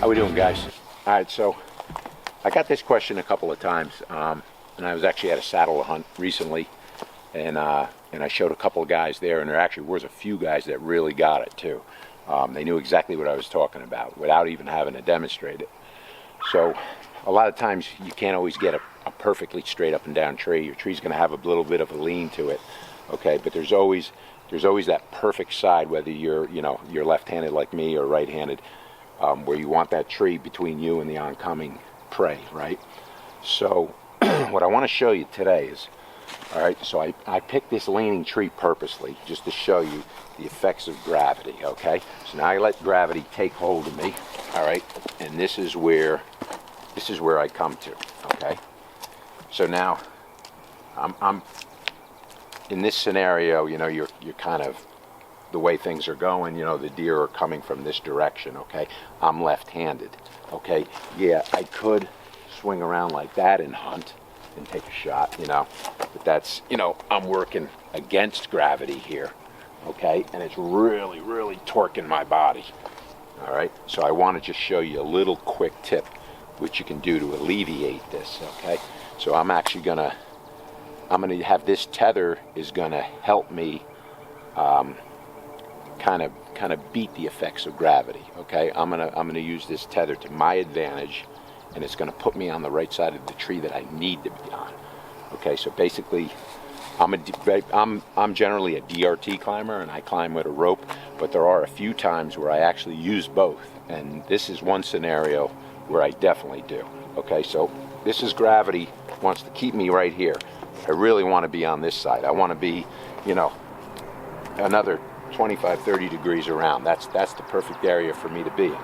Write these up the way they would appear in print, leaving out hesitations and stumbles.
How we doing, guys? All right, so I got this question a couple of times, and I was actually at a saddle hunt recently, and I showed a couple of guys there, and there actually was a few guys that really got it too. They knew exactly what I was talking about without even having to demonstrate it. So a lot of times you can't always get a perfectly straight up and down tree. Your tree's going to have a little bit of a lean to it, okay? But there's always that perfect side, whether you're left-handed like me or right-handed, where you want that tree between you and the oncoming prey, right? So what I want to show you today is, all right, so I picked this leaning tree purposely just to show you the effects of gravity, okay? So now I let gravity take hold of me, all right? And this is where I come to, okay? So now I'm in this scenario, you're kind of, the way things are going, the deer are coming from this direction, okay? I'm left-handed, okay? Yeah, I could swing around like that and hunt and take a shot, but that's, I'm working against gravity here, okay? And it's really, really torquing my body, all right? So I want to just show you a little quick tip which you can do to alleviate this, okay? So I'm actually gonna have this tether is gonna help me kind of beat the effects of gravity, okay? I'm gonna use this tether to my advantage, and it's gonna put me on the right side of the tree that I need to be on. Okay, so basically I'm generally a DRT climber, and I climb with a rope, but there are a few times where I actually use both, and this is one scenario where I definitely do. Okay, so this is gravity wants to keep me right here. I really want to be on this side. I want to be, another 25, 30 degrees around. That's the perfect area for me to be in.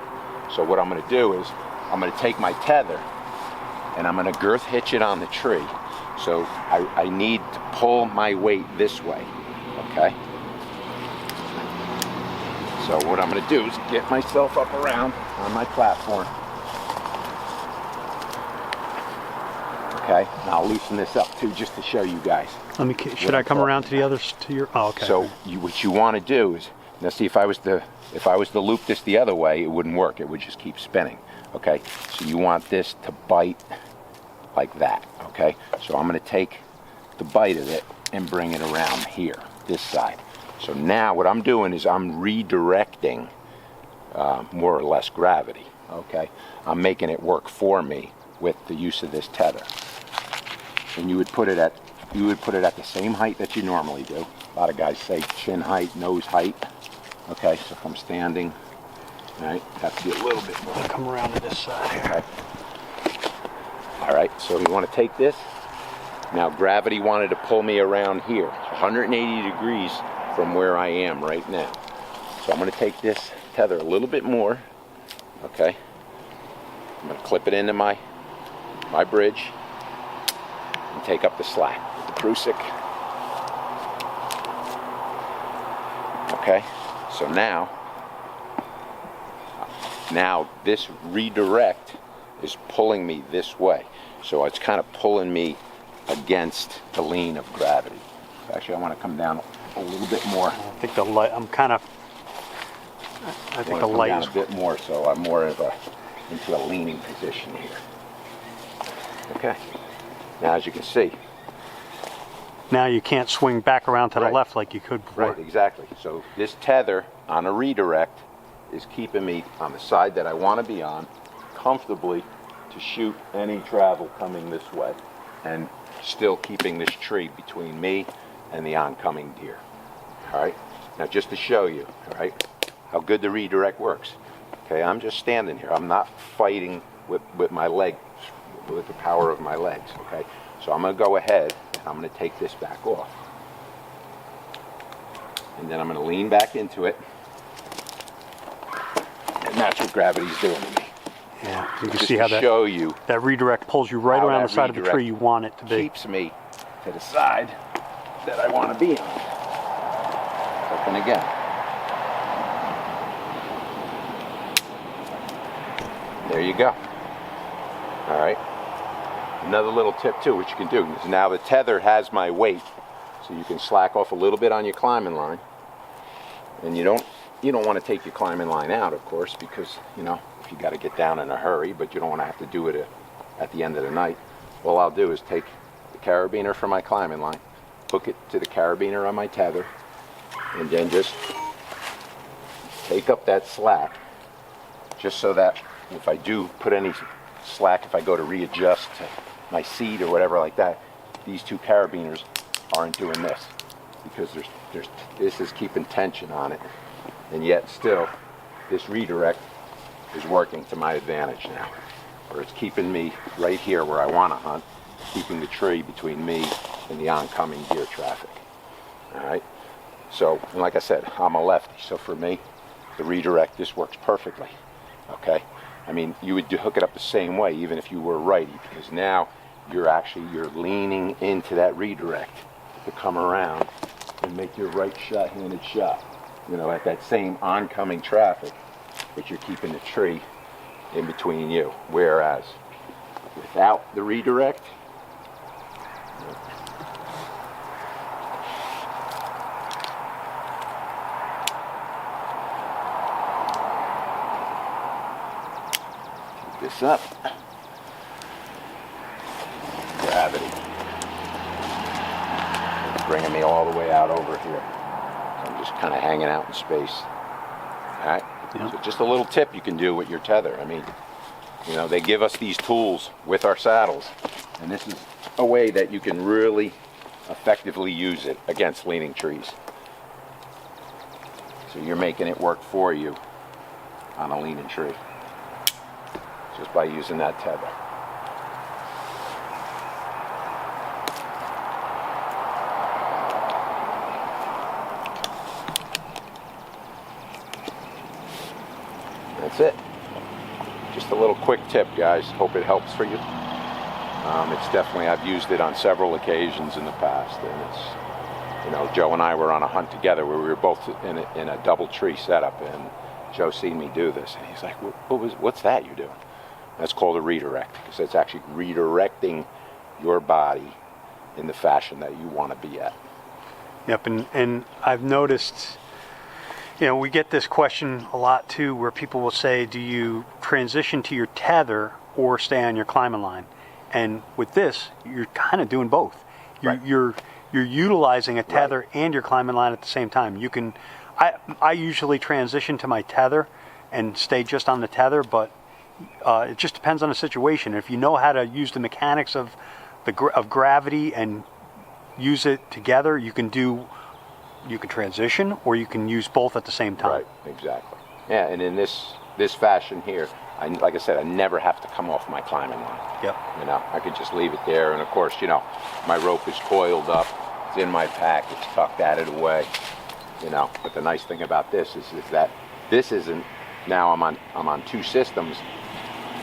So what I'm going to do is I'm going to take my tether and I'm going to girth hitch it on the tree. So I need to pull my weight this way, okay? So what I'm going to do is get myself up around on my platform. Okay, and I'll loosen this up too, just to show you guys. Should I come around to the others, to your? Oh, okay. So what you want to do is, now see, if I was to loop this the other way, it wouldn't work. It would just keep spinning. Okay, so you want this to bite like that. Okay, so I'm going to take the bite of it and bring it around here, this side. So now what I'm doing is I'm redirecting more or less gravity. Okay, I'm making it work for me with the use of this tether. And you would put it at the same height that you normally do. A lot of guys say chin height, nose height. Okay, so if I'm standing, all right, have to be a little bit more. I'll come around to this side here. Okay. All right, so you want to take this. Now gravity wanted to pull me around here, 180 degrees from where I am right now. So I'm going to take this tether a little bit more. Okay. I'm going to clip it into my bridge and take up the slack with the prusik. Okay, so now this redirect is pulling me this way. So it's kind of pulling me against the lean of gravity. Actually, I want to come down a little bit more. I think the light, I think the light is a bit more, so I'm more of into a leaning position here. Okay, now as you can see, now you can't swing back around to the left like you could before. Right, exactly. So this tether on a redirect is keeping me on the side that I want to be on comfortably to shoot any travel coming this way, and still keeping this tree between me and the oncoming deer. All right, now just to show you, all right, how good the redirect works. Okay, I'm just standing here. I'm not fighting with my leg, with the power of my legs, okay? So I'm going to go ahead and I'm going to take this back off. And then I'm going to lean back into it. And that's what gravity's doing to me. Yeah, you can just see how that redirect pulls you right around the side of the tree you want it to be. Keeps me to the side that I want to be on. Open again. There you go. All right. Another little tip too, what you can do is now the tether has my weight, so you can slack off a little bit on your climbing line, and you don't want to take your climbing line out, of course, because if if you got to get down in a hurry, but you don't want to have to do it at the end of the night. All I'll do is take the carabiner from my climbing line, hook it to the carabiner on my tether, and then just take up that slack, just so that if I do put any slack, if I go to readjust to my seat or whatever like that, these two carabiners aren't doing this, because this is keeping tension on it, and yet still this redirect is working to my advantage now, where it's keeping me right here where I want to hunt, keeping the tree between me and the oncoming deer traffic. All right, so and like I said, I'm a lefty, so for me the redirect, this works perfectly. Okay, I mean, you would hook it up the same way even if you were righty, because now you're leaning into that redirect to come around and make your right handed shot, you know, at that same oncoming traffic, but you're keeping the tree in between you. Whereas without the redirect, keep this up, gravity bringing me all the way out over here. I'm just kind of hanging out in space. All right. Yeah. So just a little tip you can do with your tether. I mean, you know, they give us these tools with our saddles, and this is a way that you can really effectively use it against leaning trees. So you're making it work for you on a leaning tree just by using that tether. That's it. Just a little quick tip, guys. Hope it helps for you. It's definitely, I've used it on several occasions in the past, and it's, you know, Joe and I were on a hunt together where we were both in a double tree setup, and Joe seen me do this, and he's like, what's that you're doing? That's called a redirect, because it's actually redirecting your body in the fashion that you want to be at. Yep, and I've noticed, you know, we get this question a lot too, where people will say, do you transition to your tether or stay on your climbing line? And with this, you're kind of doing both. You're utilizing a tether and your climbing line at the same time. You can, I usually transition to my tether and stay just on the tether, but it just depends on the situation. If you know how to use the mechanics of gravity and use it together, you can transition, or you can use both at the same time. Right, exactly. Yeah, and in this fashion here, like I said, I never have to come off my climbing line. Yep. You know, I could just leave it there, and of course, you know, my rope is coiled up, it's in my pack, it's tucked out of the way, you know. But the nice thing about this is that this isn't, now I'm on two systems,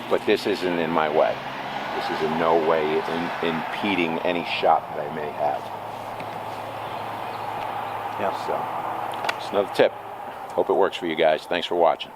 but this isn't in my way. This is in no way impeding any shot that I may have. Yeah. So, it's another tip. Hope it works for you guys. Thanks for watching.